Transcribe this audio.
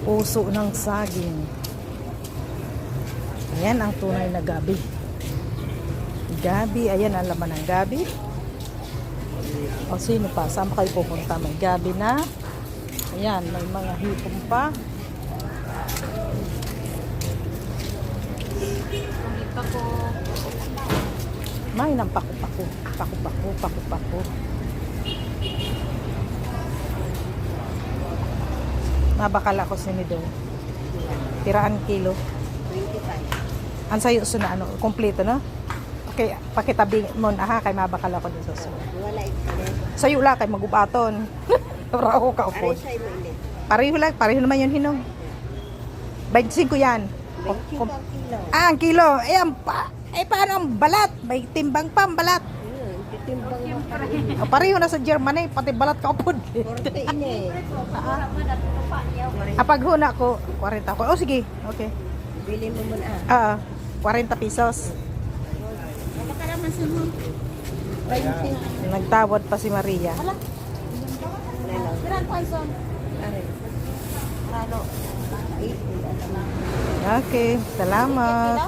Puso ng saging. Ayan ang tunay na gabi. Gabi, ayan ang laman ng gabi. O sino pa? Saan ba kayo pupunta? May gabi na. Ayan, may mga hipon pa. May ng paku-paku. Paku-paku, paku-paku. Nabakala ko sinido. Tiraan kilo. 25. Ang sayo na ano, kompleto na. Okay, pakitabi mo na ha, kay mabakala ko din sa sunod. Wala ito. Sayo la kay magubaton. Rao ka Aray upod. sa'yo mo ulit. Pareho naman yun hinog. 25 yan. 25 ang kilo. Ah, ang kilo. Eh, paano ang balat? May timbang pa ang balat. Titimbang mo pa rin. O, pareho na sa Germany, pati balat ka upod. 40 ini. Pag huna ko, 40 ko. Oh, sige. Okay. Bili mo muna. 40 pesos. Baka naman sa mo. 20. Nagtawad pa si Maria. Aray. Lalo. 80. Okay, salamat.